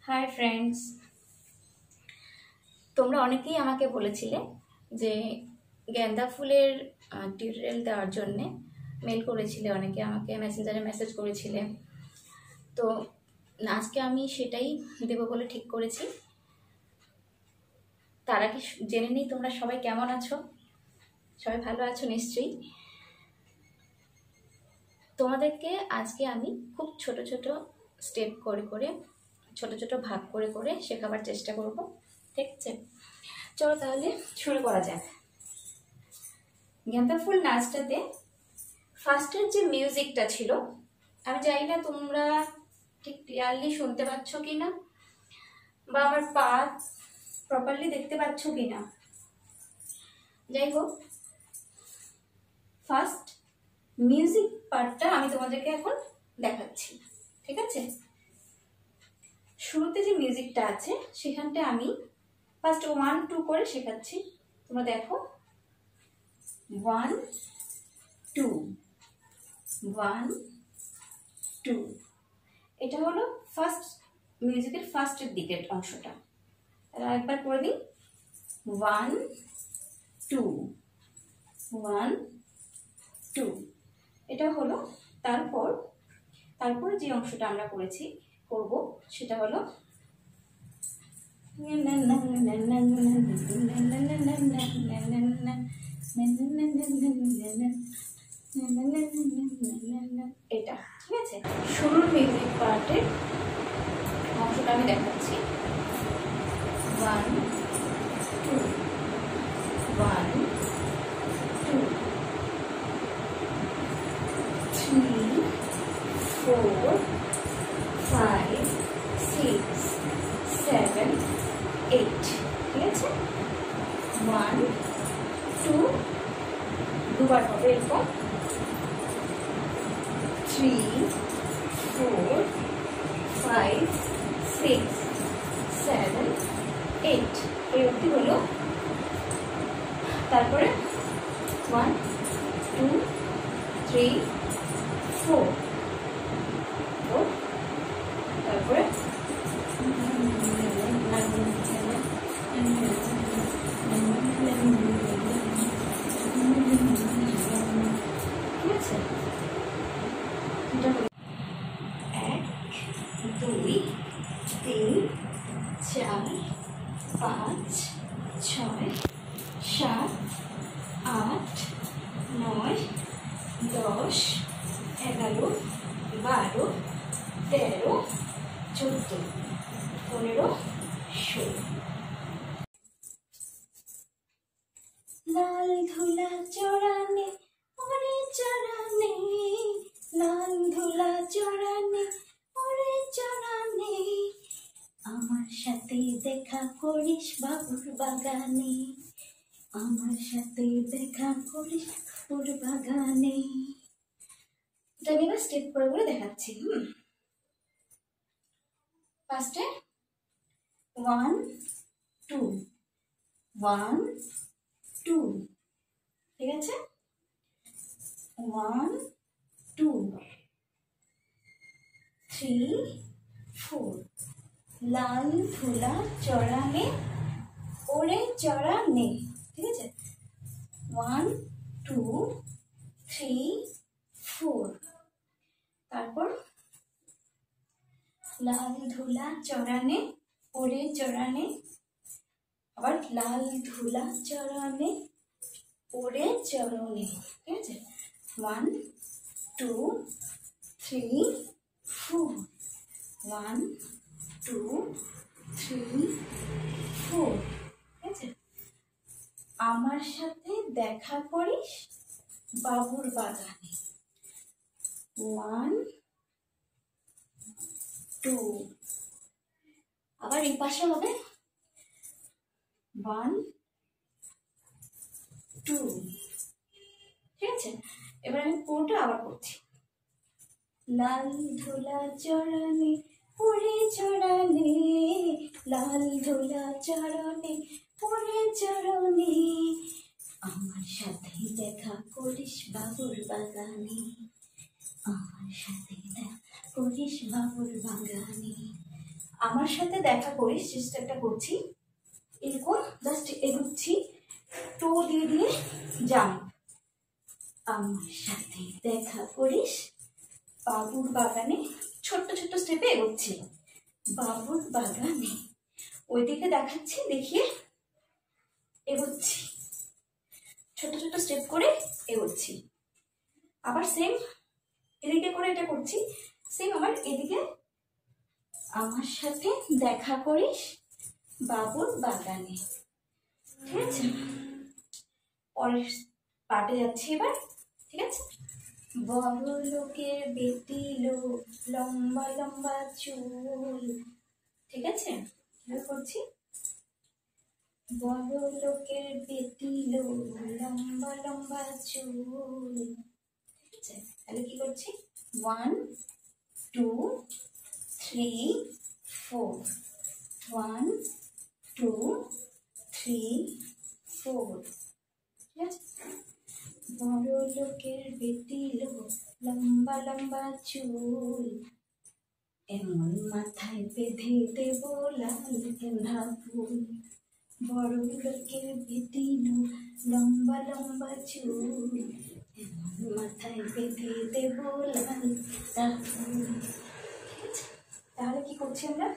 Hi friends, তোমরা অনেকেই আমাকে বলেছিলে যে গেন্দা ফুলের টিউটোরিয়াল দেওয়ার জন্যে মেল করেছিলে, অনেকে আমাকে মেসেঞ্জারে মেসেজ করেছিলে। তো আজকে আমি সেটাই দেবো বলে ঠিক করেছি। তার আগে জেনে নিই তোমরা সবাই কেমন আছো। সবাই ভালো আছো নিশ্চয়ই। তোমাদেরকে আজকে আমি খুব ছোট ছোট স্টেপ করে করে, ছোট ছোট ভাগ করে করে শেখাবার চেষ্টা করব। ঠিক আছে, চলো তাহলে শুরু করা যাক। গেন্দা ফুল নাচটাতে ফার্স্টের যে মিউজিকটা ছিল, আমি জানি না তোমরা ঠিক ক্লিয়ারলি শুনতে পাচ্ছ কিনা বা আমার পা প্রপারলি দেখতে পাচ্ছ কিনা। যাই হোক, ফার্স্ট মিউজিক পার্টটা আমি তোমাদেরকে এখন দেখাচ্ছি। ঠিক আছে, শুরুতে যে মিউজিকটা আছে সেখানটা আমি ফার্স্ট 1 2 করে শেখাচ্ছি। তোমরা দেখো, 1 2 1 2। এটা হলো ফার্স্ট মিউজিকের ফার্স্টের দিকের অংশটা। তাহলে আরেকবার করে দিই, 1 2 1 2। এটা হলো তারপর যে অংশটা আমরা করব সেটা হলো এটা। ঠিক আছে, শুরুর মিউজিক পার্টের অংশটা আমি দেখাচ্ছি। 1 2 1 2 3 4 5 6 7 8। ঠিক আছে, 1 2 দুবার হবে এরকম, 3 4 5 6 7 8। এই অবধি হলো। তারপরে 1 2 3 4। তারপরে ঠিক আছে, 1 2 3 4 5 6 7 8 9 10 11 12 13 14 15 16। লাল ধুলা চড়ানে ওরে চড়ানে, লাল ধুলা চড়ানে ওরে চড়ানে, আমার সাথে দেখা করিস বাবুর বাগানে, আমার সাথে দেখা করিস বাবুর বাগানে। এটা আমি না স্টেপ করে করে দেখাচ্ছি। ফার্স্টে 1 2 1 2। ঠিক আছে, 1 2 3 4। লাল ধুলা চড়ানে ওরে চড়ানে। ঠিক আছে, 1 2 3 4। তারপর লাল ধুলা চড়ানে ওরে চড়ানে, আবার লাল ধুলা চড়ানে ওরে চড়নে। ঠিক আছে, 1 2 3 4 1 2 3 4। ঠিক আছে, আমার সাথে দেখা করিস বাবুর বাগানে, 1 2। আবার এই পাশে হবে 1 2। ঠিক আছে, এবার আমি পুরোটা আবার করছি। লাল ধুলা চড়ানে ওরে চড়ানে, লাল ধুলা চড়ানে ওরে চড়ানে, আমার সাথে দেখা করিস বাবুর বাগানে, আমার সাথে দেখা করিস বাবুর বাগানে। আমার সাথে দেখা করিস, চেষ্টাটা করছি, এরকম জাস্ট এগুচ্ছি, টো দিয়ে দিয়ে জাম্প। আমার সাথে দেখা করিস, বাবুর বাগানে, ছোট্ট ছোট্ট স্টেপে এগোচ্ছি, বাবুর বাগানে, ওইদিকে দেখাচ্ছি, দেখিয়ে এগোচ্ছি, ছোট ছোট স্টেপ করে এগোচ্ছি। আবার সেম এদিকে করে এটা করছি, সেম আবার এদিকে, আমার সাথে দেখা করিস বাবুর বাগানে। ঠিক আছে, পরের পার্টে যাচ্ছি এবার। ঠিক আছে, বড় লোকের বেটি লো, লম্বা লম্বা চুল। ঠিক আছে, এবার করছি, বড় লোকের বেটি লো, লম্বা লম্বা চুল। ঠিক আছে, তাহলে কি করছি, 1 2 3 4, 1 2 3 4। ঠিক আছে, বড় লোকের বেটি লো, লম্বা লম্বা চুল, এমন মাথায় বেঁধে দেব লাল গেঁদা ফুল। বড় লোকের বেটি লো, লম্বা লম্বা চুল, এমন মাথায় বেঁধে দেব লাল গেঁদা ফুল। ঠিক আছে, তাহলে কি করছি আমরা,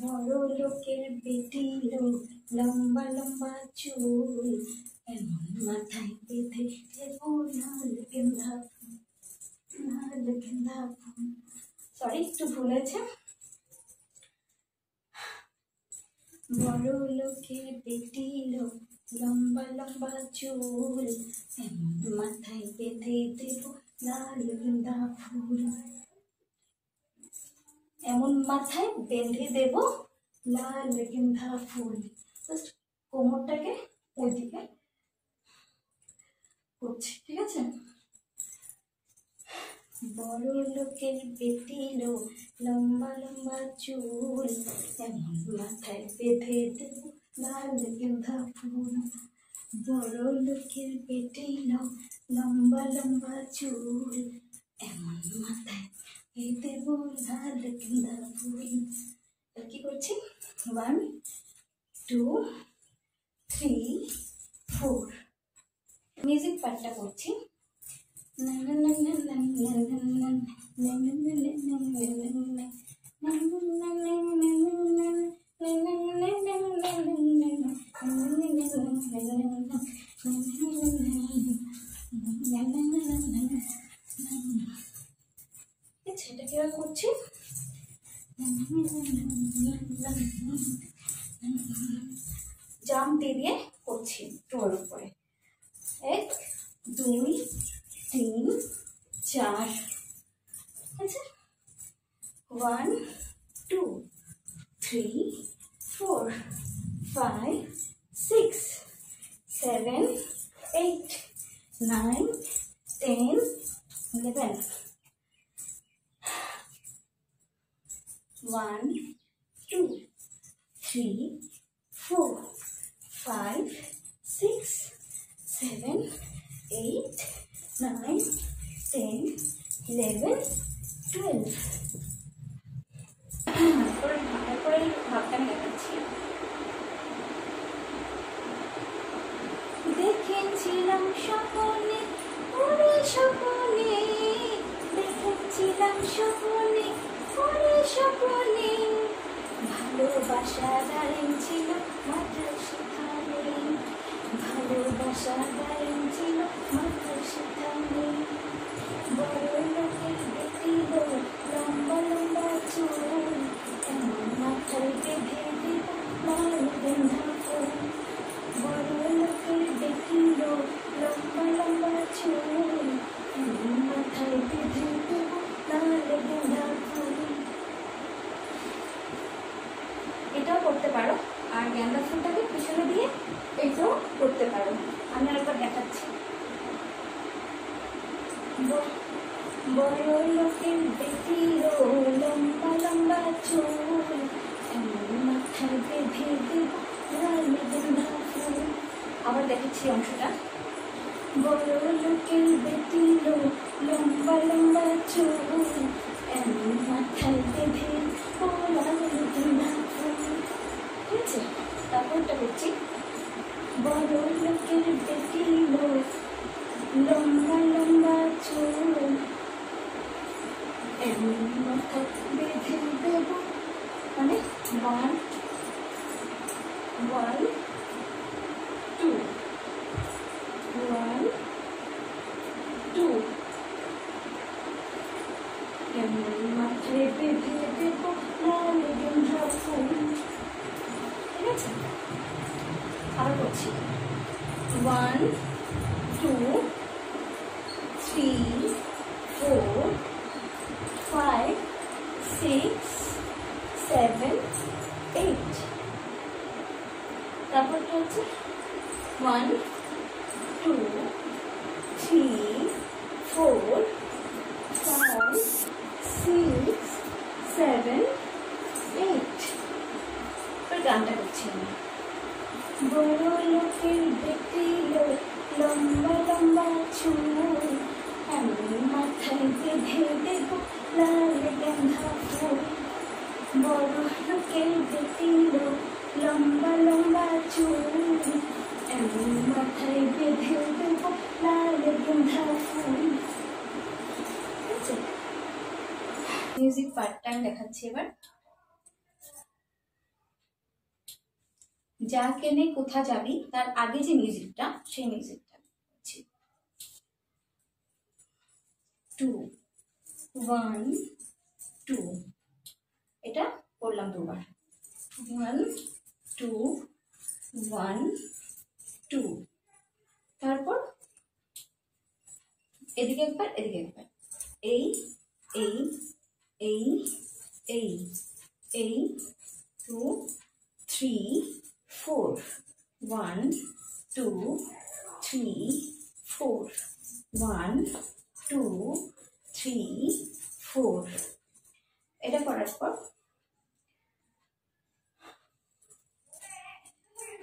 বড় লোকের বেটি লো, লম্বা লম্বা চুল, এমন মাথায় বেঁধে দেব লাল গেঁদা ফুল, লাল গেঁদা ফুল। সরি, একটু ভুল হয়েছে। বড় লোকের বেটি লো, লম্বা লম্বা চুল, এমন মাথায় বেঁধে দেব লাল গেঁদা ফুল, এমন মাথায় বেঁধে দেব লাল গেঁদা ফুল। কোমরটাকে ওইদিকে করছি। ঠিক আছে, বড় লোকের বেটি লো, লম্বা লম্বা চুল, এমন মাথায় বেঁধে দেব লাল গেঁদা ফুল। বড় লোকের বেটি লো, লম্বা লম্বা চুল, এমন মাথায় বেঁধে দেব লাল গেঁদা ফুল। কি করছি, 1 2 3 4। মিউজিক পার্টটা করছি। এটা কিভাবে করছি, জাম্প দিয়ে দিয়ে করছি টোর উপরে। 1 2 3 4। আচ্ছা, 1 2 3 4 5 6 7 8 9 10 11। 1 2 3 4 5 6 7 8 9 10 11 12। তারপরে ভাবটা আমি দেখাচ্ছি। দেখেছিলাম স্বপ্নে, ওরে স্বপ্নে, দেখেছিলাম স্বপ্নে, ওরে স্বপ্নে, ভালোবাসা দাঁড়িয়ে ছিল মাথার সেখানে, ভালোবাসা দাঁড়িয়ে ছিল মাথার সেখানে। বড় লোকের বেটি লো, লম্বা লম্বা চুল, এমন মাথায় বেঁধে দেব লাল গেঁদা ফুল। বড় লোকের বেটি লো, লম্বা লম্বা চুল, এমন মাথায় বেঁধে দেব লাল গেঁদা ফুল। এটাও করতে পারো, আর গেঁদা ফুলটাকে পিছনে দিয়ে এটাও করতে পারো। আমি আরেকবার দেখাচ্ছি। বড় লোকের বেটি লো, লম্বা লম্বা চুল, এমন মাথায় বেঁধে দেব লাল গেঁদা ফুল। আবার দেখাচ্ছি অংশটা। বড় লোকের বেটি লো, লম্বা লম্বা চুল, এমন মাথায় বেঁধে দেব লাল 1 1 2 1 2 কেমন মাথায় বেঁধে দেব লাল গেঁদা ফুল। ঠিক আছে, আবার করছি 1 2 3 4 5 6 7 8। তারপর কি হচ্ছে 1 2 3 4 5 6 7 8। এবার গানটা করছি আমি। বড় লোকের বেটি লোক লম্বা লম্বা চুল, আমি মাথায় বেঁধে দেব লাল গেঁদা ফুল। বড় লোকের বেটি লোক লম্বা লম্বা চুল, আমি মাথায় বেঁধে দেব লাল গেঁদা ফুল। মিউজিক পার্টটা আমি দেখাচ্ছি এবার। যা কেনে কোথা যাবি তার আগে যে মিউজিকটা, সেই মিউজিকটা 2 1 2, এটা করলাম দুবার। 1 2 1 2, তারপর এদিকে একবার এদিকে একবার, এই এই এই এই এই 2 3 4 1 2 3 4 1 2 3 4। এটা করার পর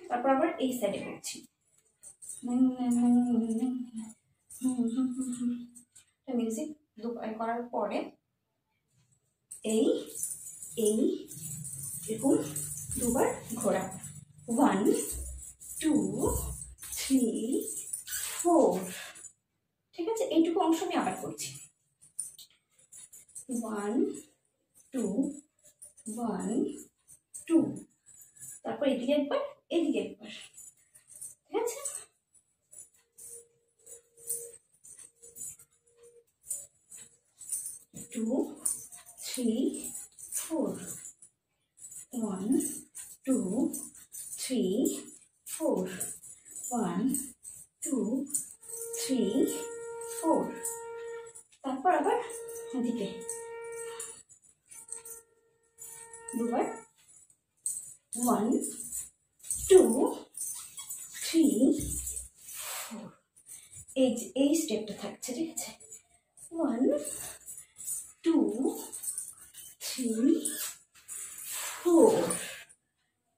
তারপর আবার এই সাইডে করছি। মিউজিক করার পরে এই এই এরকম দুবার ঘোরা। 1 2 3 4। ঠিক আছে, এইটুকু অংশ আমি আবার করছি। 1 2 1 2, তারপর এদিকে একবার এদিকে একবার। ঠিক আছে, টু 3 4 1 2 3 4 1 2 3 4। তারপর আবার এদিকে দুবার 1 2 3 4। এই স্টেপটা থাকছে। ঠিক আছে, 1 2 3 4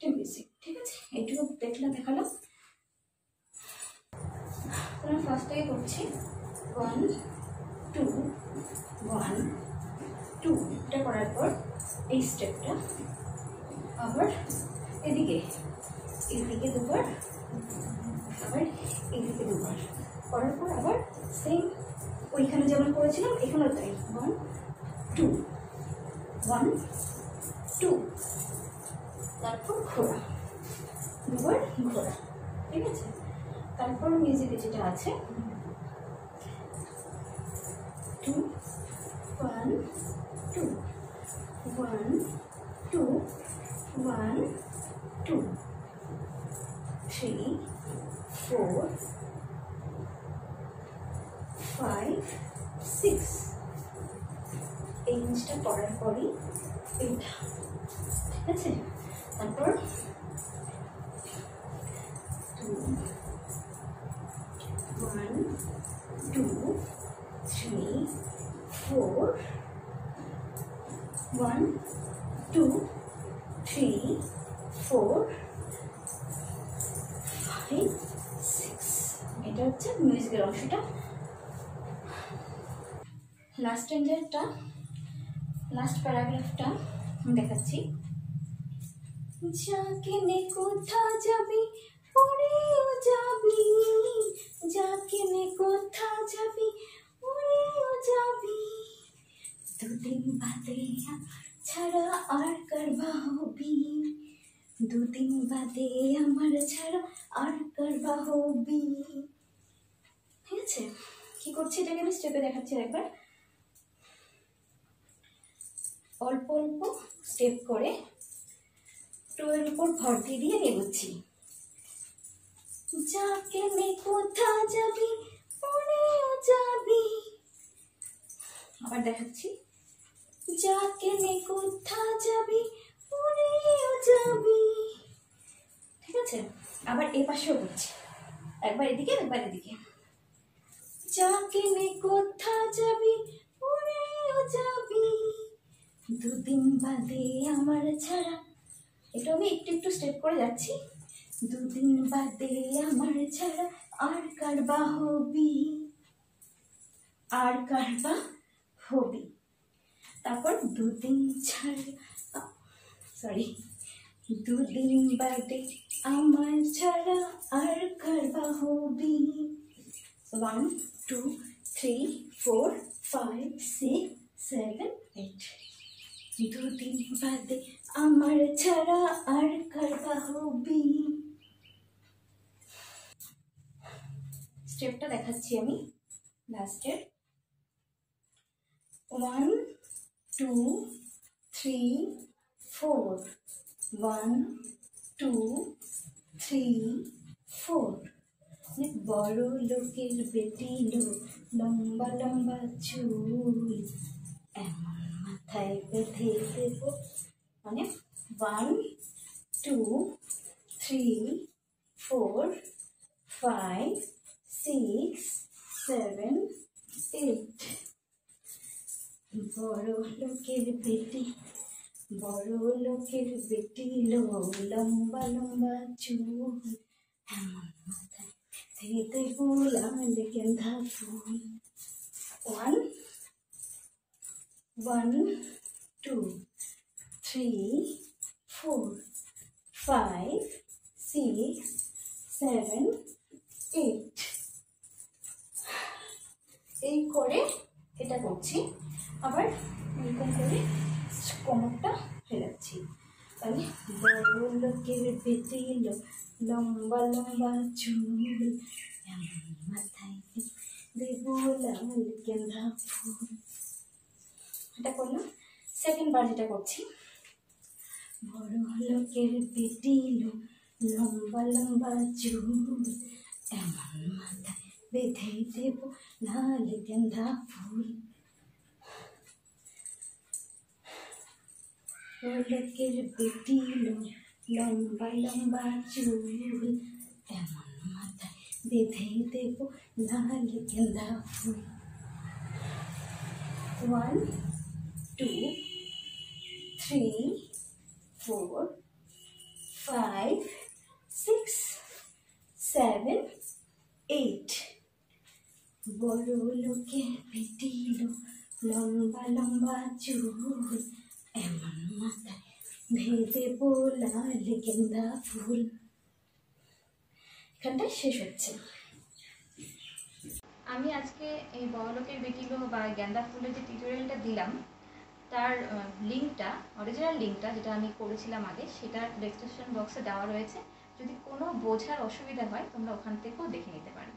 মিউজিক। ঠিক আছে, এইটুকু দেখালাম। আমি ফার্স্ট থেকে করছি 1 2 1 2। এটা করার পর এই স্টেপটা আবার এদিকে দুবার, আবার এদিকে দুবার করার পর আবার সেম ওইখানে যেমন করেছিলাম এখানেও তাই 1 2 1 2, তারপর ঘোরা দুবার ঘোরা। ঠিক আছে, তারপর মিউজিকে যেটা আছে 2 1 2 1 2 1 2 3 4 5 6। এই জিনিসটা করার পরই এইটা। ঠিক আছে, তারপর 2 1 2 3 4 1 2 3 4 5 6। এটা হচ্ছে মিউজিকের অংশটা। লাস্ট এন্ডারটা, লাস্ট প্যারাগ্রাফটা দেখাচ্ছি। যা কেনে কোথা যাবি পড়েও যাবি, যা কেনে কোথা যাবি পড়েও যাবি, দুদিন বাদে আবার ছাড়া আর কার বা হবি, দুদিন বাদে আমার ছাড়া আর কার বা হবি। ঠিক আছে, কি করছি এটাকে আমি স্টেপে দেখাচ্ছি একবার। অল্প অল্প স্টেপ করে টোয়ের উপর ভর দিয়ে দিয়ে এগোচ্ছি। যাকে মে কোথা যাবি পড়েও যাবি, আবার দেখাচ্ছি। যাকে মে কোথা যাবি পড়েও যাবি। ঠিক আছে, আবার এ পাশেও করছি, একবার এদিকে একবার এদিকে। যাকে মে কোথা যাবি পড়েও যাবি, দুদিন বাদে আমার ছাড়া, এটা আমি একটু একটু স্টেপ করে যাচ্ছি। দুদিন বাদে আমার ছাড়া আর কার বা হবি, আর কার বা হবি। তারপর দুদিন ছাড়া, সরি, দুদিন বাদে আমার ছাড়া আর কার বা হবি। 1 2 3 4 5 6 7 8, দুদিন বাদে আমার ছাড়া আর কার বা হবি। স্টেপটা দেখাচ্ছি আমি লাস্টের। 1 2 3 4, 1 2 3 4। বড় লোকের বেটি লো, লম্বা লম্বা চুল, এমন মাথায় বেঁধে দেব। মানে 1 2 3 4 5 6 7 8। বড় লোকের বেটি, বড় লোকের বেটি লো, লম্বা লম্বা চুল, এমন মাথায় বেঁধে দেব লাল গেঁদা ফুল। 1 1 2 3 4 5 6 7 8। এই করে এটা করছি, আবার এরকম করে কোমরটা ফেলাচ্ছি। তাহলে বড় লোকের বেটি লো, লম্বা লম্বা চুল, এমন মাথায় দেব লাল গেঁদা ফুল। এটা করলাম। সেকেন্ড বার যেটা করছি, বড় লোকের বেটি লো, লম্বা লম্বা চুল, এমন মাথায় বেঁধে দেব লাল গেঁদা ফুল। লোকের বেটি লো, লম্বা লম্বা চুল, এমন মাথায় বেঁধে দেব লাল গেঁদা ফুল। 1 2 3 4 5 6 7 8। বড় লোকের বেটি লো, লম্বা লম্বা চুল, এমন মাথায় বেঁধে দেব লাল গেঁদা ফুল। এখানটা শেষ হচ্ছে। আমি আজকে এই বড়লোকের বেটি লো বা গেঁদা ফুলের যে টিউটোরিয়ালটা দিলাম, তার লিঙ্কটা, অরিজিনাল লিঙ্কটা যেটা আমি করেছিলাম আগে, সেটার ডেসক্রিপশন বক্সে দেওয়া রয়েছে। যদি কোনো বোঝার অসুবিধা হয় তোমরা ওখান থেকেও দেখে নিতে পারবে।